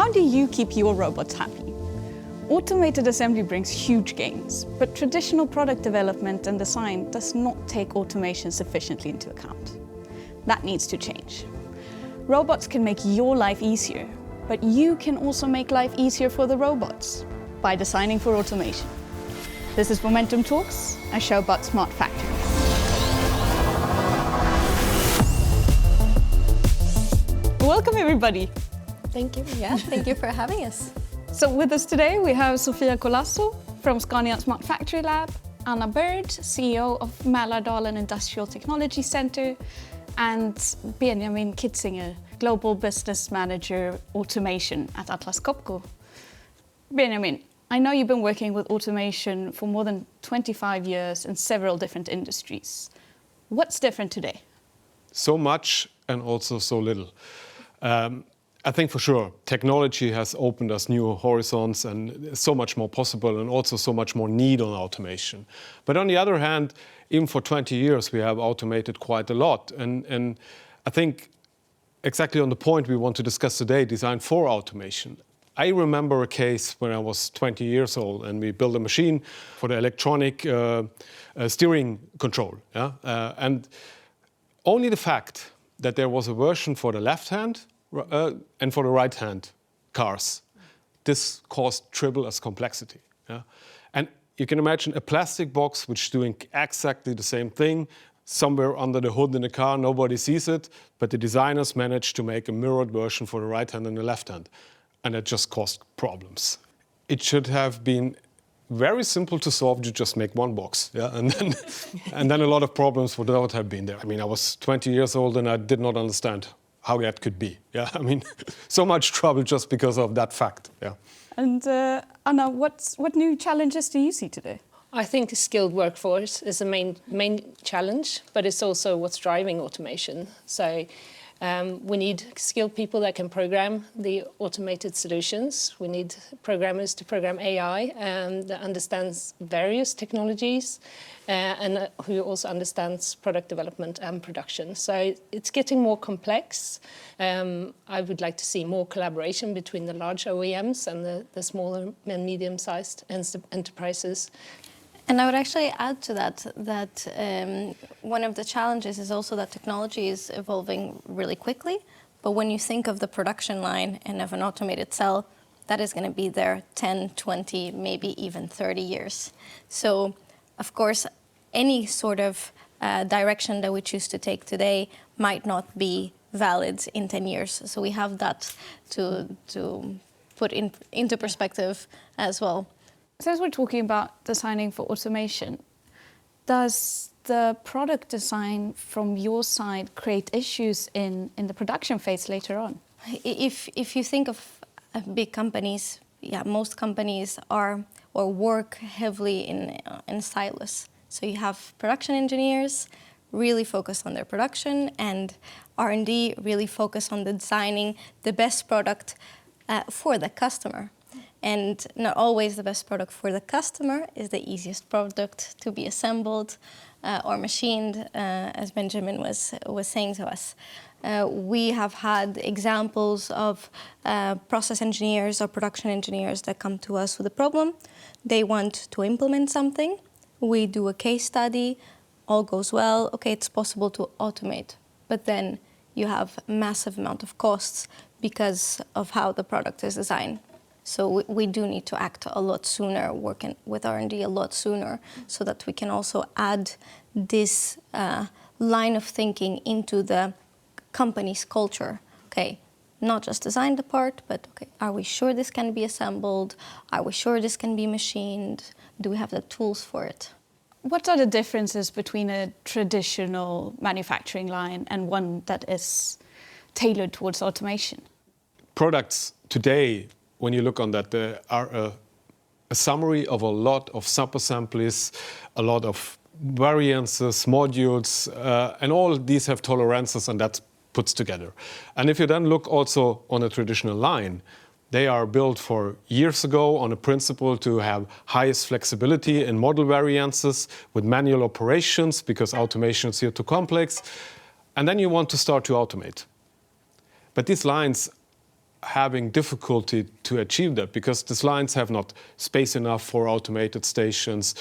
How do you keep your robots happy? Automated assembly brings huge gains, but traditional product development and design does not take automation sufficiently into account. That needs to change. Robots can make your life easier, but you can also make life easier for the robots by designing for automation. This is Momentum Talks, a show about smart factories. Welcome everybody. Thank you. Yeah, thank you for having us. So with us today we have Sofia Colaço from Scania Smart Factory Lab, Anna Bird, CEO of Mälardalen Industrial Technology Center, and Benjamin Kitzinger, Global Business Manager Automation at Atlas Copco. Benjamin, I know you've been working with automation for more than 25 years in several different industries. What's different today? So much and also so little. I think for sure technology has opened us new horizons and so much more possible and also so much more need on automation. But on the other hand, even for 20 years we have automated quite a lot. And I think exactly on the point we want to discuss today, design for automation. I remember a case when I was 20 years old and we built a machine for the electronic steering control. Yeah? And only the fact that there was a version for the left hand and for the right hand cars, this caused triple as complexity. Yeah? And you can imagine a plastic box which is doing exactly the same thing, somewhere under the hood in the car, nobody sees it, but the designers managed to make a mirrored version for the right hand and the left hand. And it just caused problems. It should have been very simple to solve, you just make one box, yeah? And then a lot of problems would not have been there. I mean, I was 20 years old and I did not understand how that could be. Yeah, I mean, so much trouble just because of that fact. Yeah. And Anna, what new challenges do you see today? I think a skilled workforce is a main challenge, but it's also what's driving automation. So we need skilled people that can program the automated solutions. We need programmers to program AI that understands various technologies and who also understands product development and production. So it's getting more complex. I would like to see more collaboration between the large OEMs and the smaller and medium-sized enterprises. And I would actually add to that one of the challenges is also that technology is evolving really quickly. But when you think of the production line and of an automated cell, that is going to be there 10, 20, maybe even 30 years. So, of course, any sort of direction that we choose to take today might not be valid in 10 years. So we have that to put into perspective as well. Since we're talking about designing for automation, does the product design from your side create issues in the production phase later on? If you think of big companies, yeah, most companies are or work heavily in silos. So you have production engineers really focused on their production and R&D really focused on designing the best product for the customer. And not always the best product for the customer is the easiest product to be assembled or machined, as Benjamin was saying to us. We have had examples of process engineers or production engineers that come to us with a problem. They want to implement something. We do a case study, all goes well. Okay, it's possible to automate, but then you have a massive amount of costs because of how the product is designed. So we do need to act a lot sooner, working with R&D a lot sooner, so that we can also add this line of thinking into the company's culture. Okay, not just design the part, but okay, are we sure this can be assembled? Are we sure this can be machined? Do we have the tools for it? What are the differences between a traditional manufacturing line and one that is tailored towards automation? Products today, when you look on that, there are a summary of a lot of sub-assemblies, a lot of variances, modules, and all these have tolerances and that puts together. And if you then look also on a traditional line, they are built for years ago on a principle to have highest flexibility in model variances with manual operations because automation is here too complex. And then you want to start to automate. But these lines having difficulty to achieve that because these lines have not space enough for automated stations.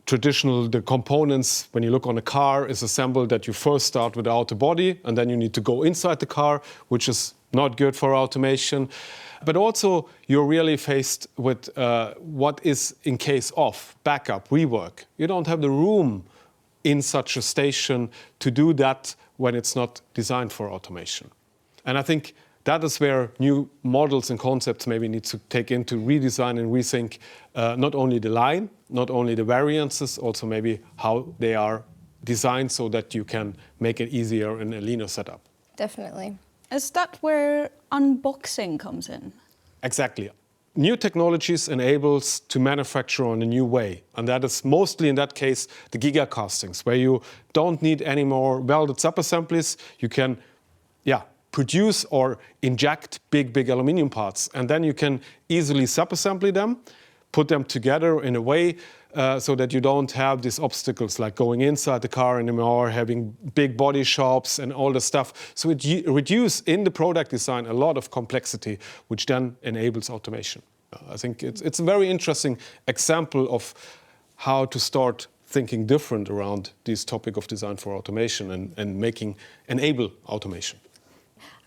The components, when you look on a car, is assembled that you first start with the outer body and then you need to go inside the car, which is not good for automation. But also you're really faced with what is in case of backup, rework. You don't have the room in such a station to do that when it's not designed for automation. And I think that is where new models and concepts maybe need to take into redesign and rethink not only the line, not only the variances, also maybe how they are designed so that you can make it easier in a leaner setup. Definitely. Is that where unboxing comes in? Exactly. New technologies enables to manufacture on a new way. And that is mostly in that case the gigacastings, where you don't need any more welded sub-assemblies. You can produce or inject big aluminum parts. And then you can easily sub-assembly them, put them together in a way so that you don't have these obstacles like going inside the car anymore, having big body shops and all the stuff. So it reduces in the product design a lot of complexity, which then enables automation. I think it's a very interesting example of how to start thinking different around this topic of design for automation and enable automation.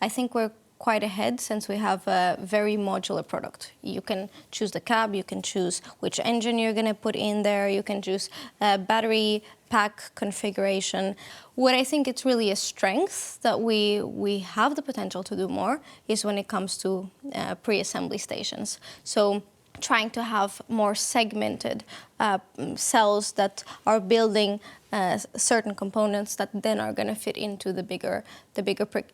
I think we're quite ahead since we have a very modular product. You can choose the cab, you can choose which engine you're going to put in there, you can choose battery pack configuration. What I think it's really a strength that we have the potential to do more is when it comes to pre-assembly stations. So trying to have more segmented cells that are building certain components that then are going to fit into the bigger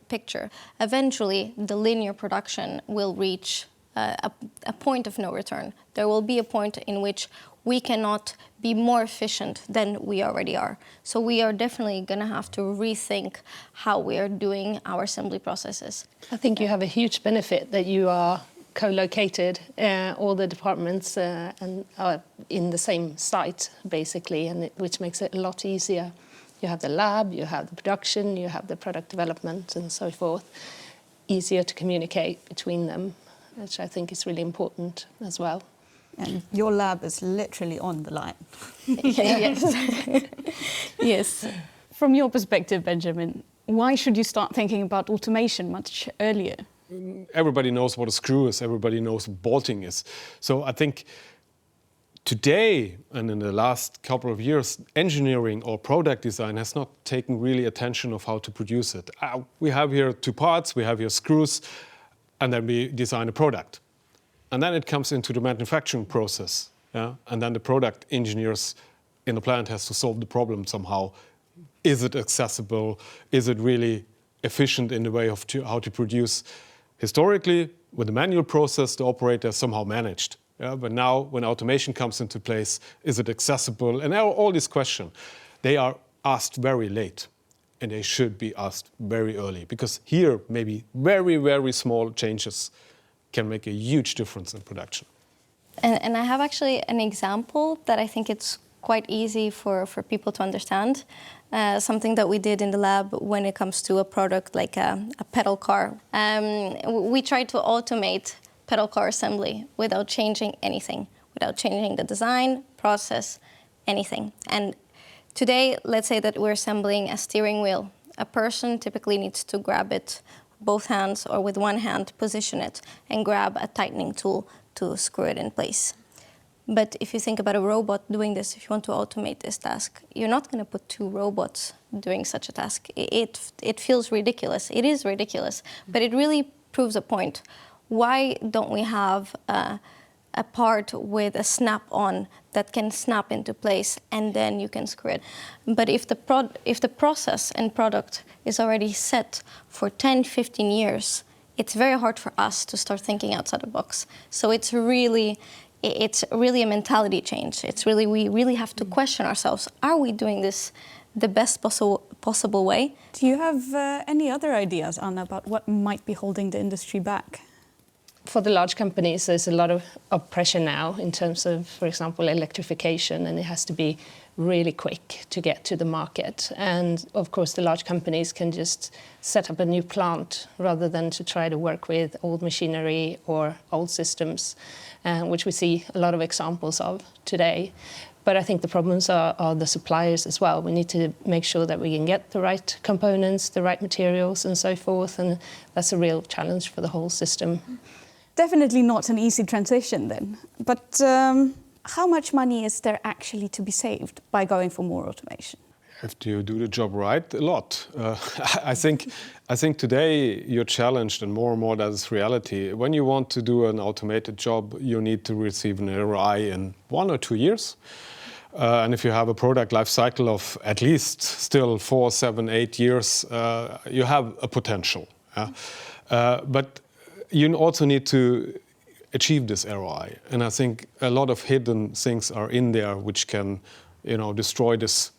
picture. Eventually, the linear production will reach a point of no return. There will be a point in which we cannot be more efficient than we already are. So we are definitely going to have to rethink how we are doing our assembly processes. I think you have a huge benefit that you are co-located, all the departments and are in the same site basically, and which makes it a lot easier. You have the lab, you have the production, you have the product development and so forth. Easier to communicate between them, which I think is really important as well. And your lab is literally on the line. Yes. Yes. From your perspective, Benjamin, why should you start thinking about automation much earlier? Everybody knows what a screw is, everybody knows what bolting is. So I think today and in the last couple of years, engineering or product design has not taken really attention of how to produce it. We have here two parts, we have here screws, and then we design a product. And then it comes into the manufacturing process. Yeah? And then the product engineers in the plant has to solve the problem somehow. Is it accessible? Is it really efficient in the way of how to produce? Historically, with the manual process, the operator somehow managed. Yeah? But now, when automation comes into place, is it accessible? And now all these questions, they are asked very late. And they should be asked very early. Because here, maybe very small changes can make a huge difference in production. And I have actually an example that I think it's quite easy for people to understand. Something that we did in the lab when it comes to a product like a pedal car. We tried to automate pedal car assembly without changing anything, without changing the design, process, anything. And today, let's say that we're assembling a steering wheel. A person typically needs to grab it both hands or with one hand, position it, and grab a tightening tool to screw it in place. But if you think about a robot doing this, if you want to automate this task, you're not going to put two robots doing such a task. It feels ridiculous. It is ridiculous, but it really proves a point. Why don't we have a part with a snap-on that can snap into place and then you can screw it? But if the process and product is already set for 10, 15 years, it's very hard for us to start thinking outside the box. So it's really a mentality change. We really have to question ourselves. Are we doing this the best possible way? Do you have any other ideas, Anna, about what might be holding the industry back? for the large companies, there's a lot of pressure now in terms of, for example, electrification, and it has to be really quick to get to the market. And of course, the large companies can just set up a new plant rather than to try to work with old machinery or old systems, which we see a lot of examples of today. But I think the problems are the suppliers as well. We need to make sure that we can get the right components, the right materials and so forth, and that's a real challenge for the whole system. Definitely not an easy transition then. But how much money is there actually to be saved by going for more automation? If you do the job right, a lot. I think today you're challenged, and more that is reality. When you want to do an automated job, you need to receive an ROI in 1 or 2 years. And if you have a product life cycle of at least still 4, 7, 8 years, you have a potential. But you also need to achieve this ROI. And I think a lot of hidden things are in there which can, destroy this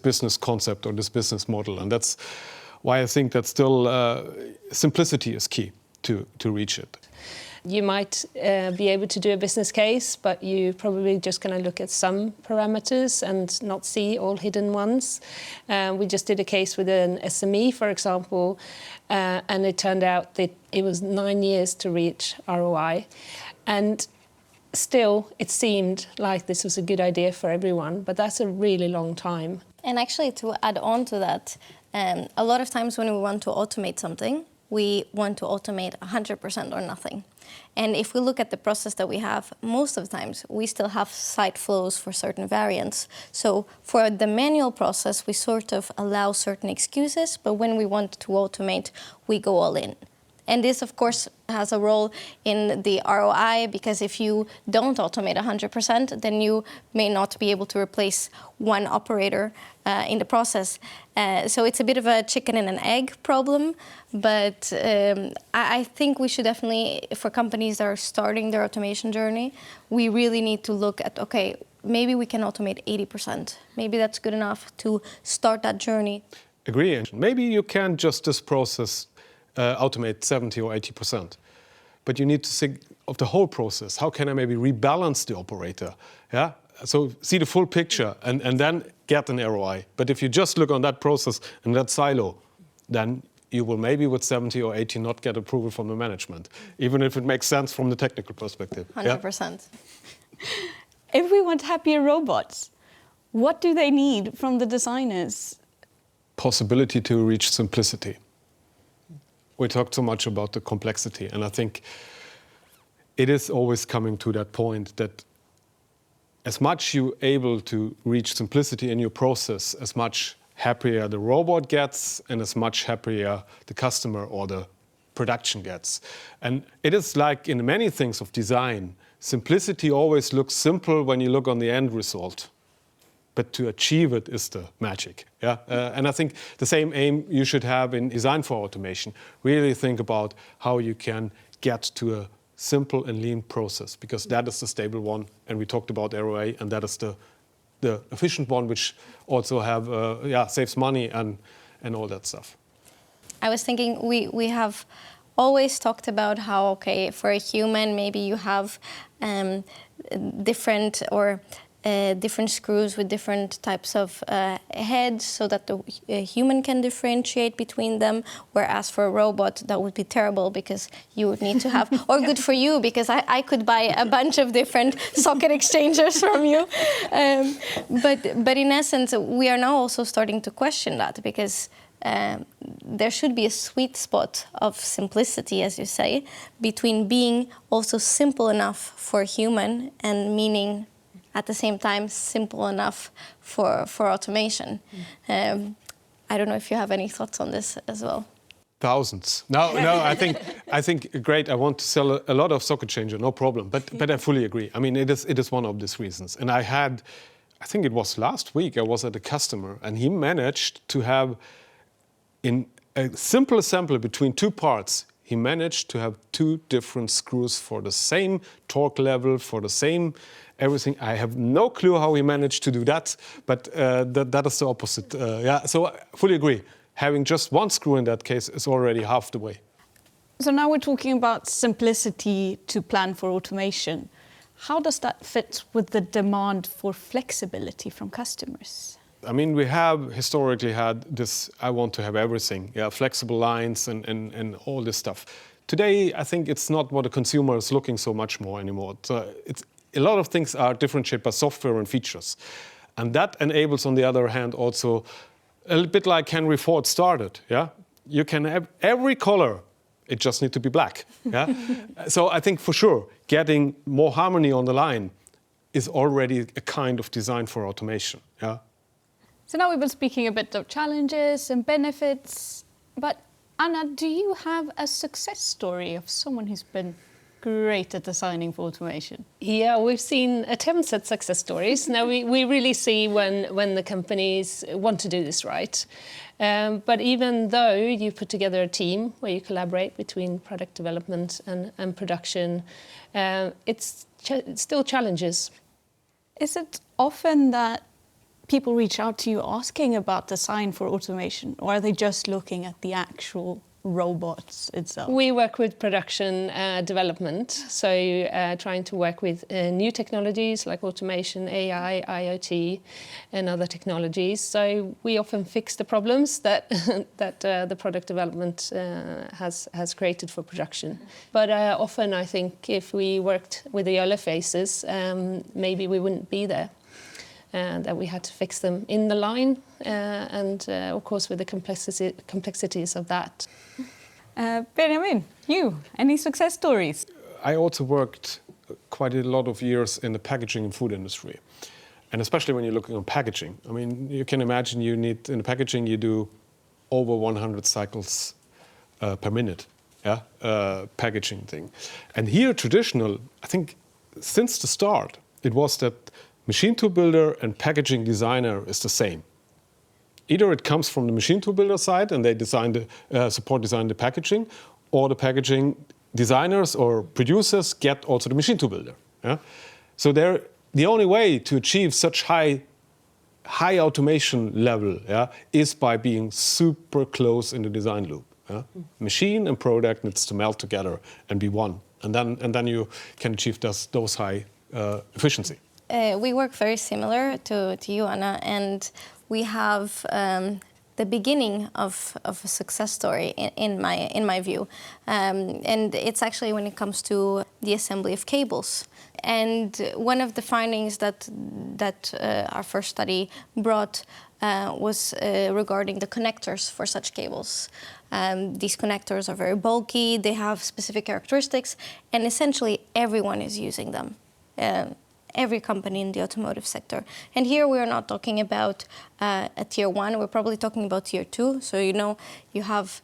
business concept or this business model. And that's why I think that still simplicity is key to reach it. You might be able to do a business case, but you're probably just going to look at some parameters and not see all hidden ones. We just did a case with an SME, for example, and it turned out that it was 9 years to reach ROI. And still, it seemed like this was a good idea for everyone, but that's a really long time. And actually, to add on to that, a lot of times when we want to automate something, we want to automate 100% or nothing. And if we look at the process that we have, most of the times we still have site flows for certain variants. So for the manual process, we sort of allow certain excuses, but when we want to automate, we go all in. And this, of course, has a role in the ROI, because if you don't automate 100%, then you may not be able to replace one operator in the process. So it's a bit of a chicken and an egg problem. But I think we should definitely, for companies that are starting their automation journey, we really need to look at, okay, maybe we can automate 80%. Maybe that's good enough to start that journey. Agree. Maybe you can just this process automate 70 or 80%. But you need to think of the whole process. How can I maybe rebalance the operator? Yeah. So see the full picture and then get an ROI. But if you just look on that process and that silo, then you will maybe with 70 or 80 not get approval from the management, even if it makes sense from the technical perspective. 100%. If we want happier robots, what do they need from the designers? Possibility to reach simplicity. We talked so much about the complexity, and I think it is always coming to that point that as much you're able to reach simplicity in your process, as much happier the robot gets and as much happier the customer or the production gets. And it is like in many things of design, simplicity always looks simple when you look on the end result. But to achieve it is the magic. And I think the same aim you should have in design for automation. Really think about how you can get to a simple and lean process, because that is the stable one. And we talked about ROI, and that is the efficient one, which also have saves money and all that stuff. I was thinking we have always talked about how, okay, for a human, maybe you have different screws with different types of heads so that the human can differentiate between them, whereas for a robot that would be terrible because you would need to have, or good for you because I could buy a bunch of different socket exchangers from you. But in essence, we are now also starting to question that, because there should be a sweet spot of simplicity, as you say, between being also simple enough for a human and meaning at the same time simple enough for automation. I don't know if you have any thoughts on this as well. Thousands. No, I think great. I want to sell a lot of socket changer, no problem. But I fully agree. I mean, it is one of these reasons. And I think it was last week, I was at a customer and he managed to have, in a simple assembly between two parts, he managed to have two different screws for the same torque level, for the same everything. I have no clue how he managed to do that, but that is the opposite. So I fully agree. Having just one screw in that case is already half the way. So now we're talking about simplicity to plan for automation. How does that fit with the demand for flexibility from customers? I mean, we have historically had this, I want to have everything, flexible lines and all this stuff. Today, I think it's not what the consumer is looking so much more anymore. It's a lot of things are differentiated by software and features. And that enables, on the other hand, also a little bit like Henry Ford started. Yeah, you can have every color. It just needs to be black. Yeah? So I think for sure, getting more harmony on the line is already a kind of design for automation. Yeah. So now we've been speaking a bit of challenges and benefits, but Anna, do you have a success story of someone who's been great at designing for automation? Yeah, we've seen attempts at success stories. Now we really see when the companies want to do this right. But even though you put together a team where you collaborate between product development and production, it's still challenges. Is it often that people reach out to you asking about design for automation, or are they just looking at the actual robots itself? We work with production development, so trying to work with new technologies like automation, AI, IoT, and other technologies. So we often fix the problems that the product development has created for production. But often I think if we worked with the early phases, maybe we wouldn't be there. That we had to fix them in the line, and of course with the complexities of that. Benjamin, any success stories? I also worked quite a lot of years in the packaging and food industry. And especially when you're looking on packaging. I mean, you can imagine in the packaging you do over 100 cycles per minute, packaging thing. And here traditional, I think since the start, it was that machine tool builder and packaging designer is the same. Either it comes from the machine tool builder side and they design the packaging, or the packaging designers or producers get also the machine tool builder. Yeah? So the only way to achieve such high automation level is by being super close in the design loop. Yeah? Machine and product needs to melt together and be one, and then you can achieve those high efficiency. We work very similar to you, Anna, and we have the beginning of a success story in my view, and it's actually when it comes to the assembly of cables. And one of the findings that our first study brought was regarding the connectors for such cables. These connectors are very bulky, they have specific characteristics, and essentially everyone is using them. Every company in the automotive sector. And here we are not talking about a tier 1, we're probably talking about tier 2. So you have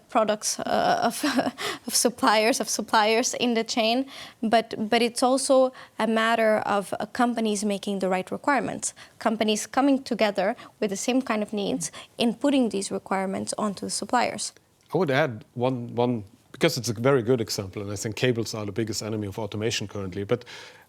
products of suppliers in the chain, but it's also a matter of companies making the right requirements, companies coming together with the same kind of needs in putting these requirements onto the suppliers. I would add one because it's a very good example, and I think cables are the biggest enemy of automation currently. But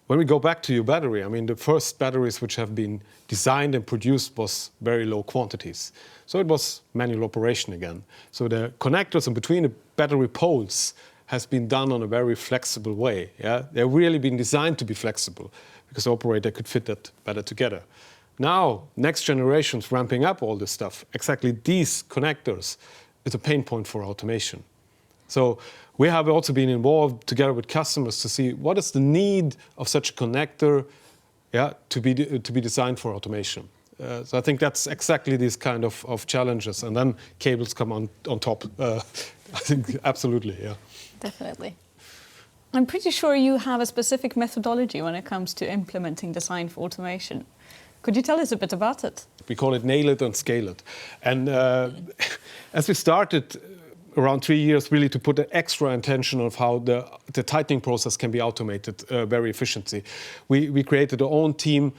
when we go back to your battery, I mean, the first batteries which have been designed and produced was very low quantities. So it was manual operation again. So the connectors in between the battery poles has been done on a very flexible way. Yeah? They've really been designed to be flexible because the operator could fit that better together. Now, next generation's ramping up all this stuff. Exactly these connectors is a pain point for automation. So we have also been involved together with customers to see what is the need of such a connector to be designed for automation. So I think that's exactly these kind of challenges. And then cables come on top. I think absolutely, yeah. Definitely. I'm pretty sure you have a specific methodology when it comes to implementing design for automation. Could you tell us a bit about it? We call it nail it and scale it. And as we started around 3 years really to put an extra intention of how the tightening process can be automated very efficiently. We created our own team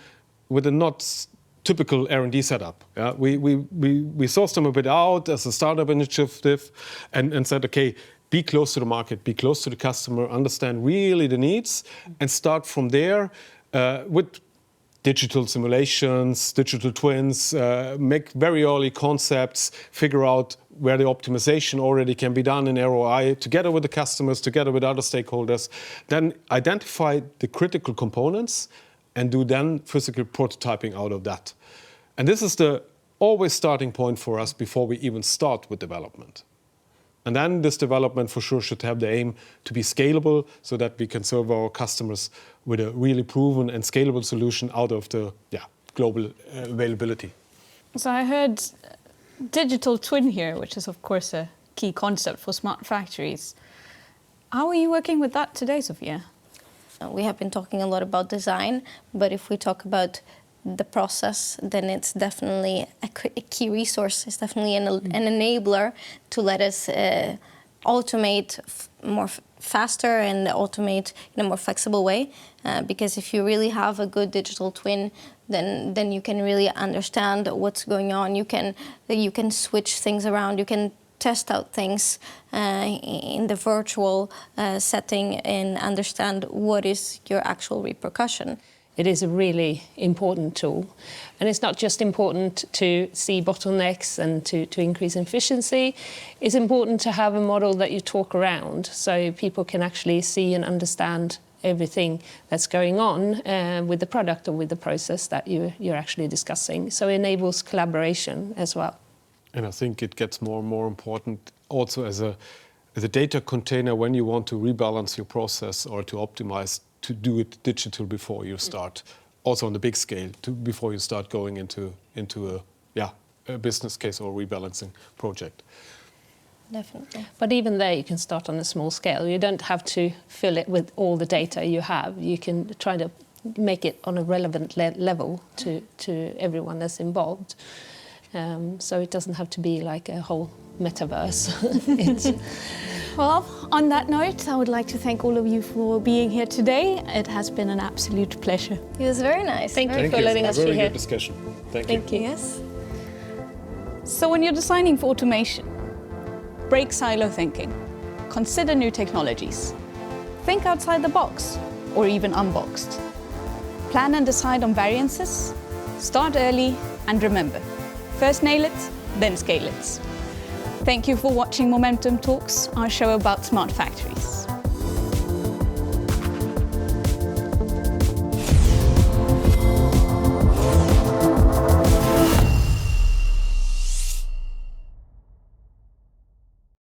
with a not typical R&D setup. Yeah? We sourced them a bit out as a startup initiative and said, okay, be close to the market, be close to the customer, understand really the needs, and start from there with digital simulations, digital twins, make very early concepts, figure out where the optimization already can be done in ROI, together with the customers, together with other stakeholders, then identify the critical components and do then physical prototyping out of that. And this is the always starting point for us before we even start with development. And then this development for sure should have the aim to be scalable so that we can serve our customers with a really proven and scalable solution out of the global availability. So I heard digital twin here, which is of course a key concept for smart factories. How are you working with that today, Sofia? We have been talking a lot about design, but if we talk about the process, then it's definitely a key resource. It's definitely an enabler to let us automate more faster and automate in a more flexible way. Because if you really have a good digital twin, then you can really understand what's going on. You can switch things around. You can test out things in the virtual setting and understand what is your actual repercussion. It is a really important tool. And it's not just important to see bottlenecks and to increase efficiency. It's important to have a model that you talk around so people can actually see and understand everything that's going on with the product or with the process that you're actually discussing. So it enables collaboration as well. And I think it gets more and more important also as a data container when you want to rebalance your process or to optimize, to do it digital before you start, also on the big scale, before you start going into a business case or rebalancing project. Definitely. But even there, you can start on a small scale. You don't have to fill it with all the data you have. You can try to make it on a relevant level to everyone that's involved. So it doesn't have to be like a whole metaverse. Well, on that note, I would like to thank all of you for being here today. It has been an absolute pleasure. It was very nice. Thank you for letting us be Very here. good discussion. Thank you. Thank you. Yes. So when you're designing for automation, break silo thinking. Consider new technologies. Think outside the box, or even unboxed. Plan and decide on variances. Start early, and remember, first nail it, then scale it. Thank you for watching Momentum Talks, our show about smart factories.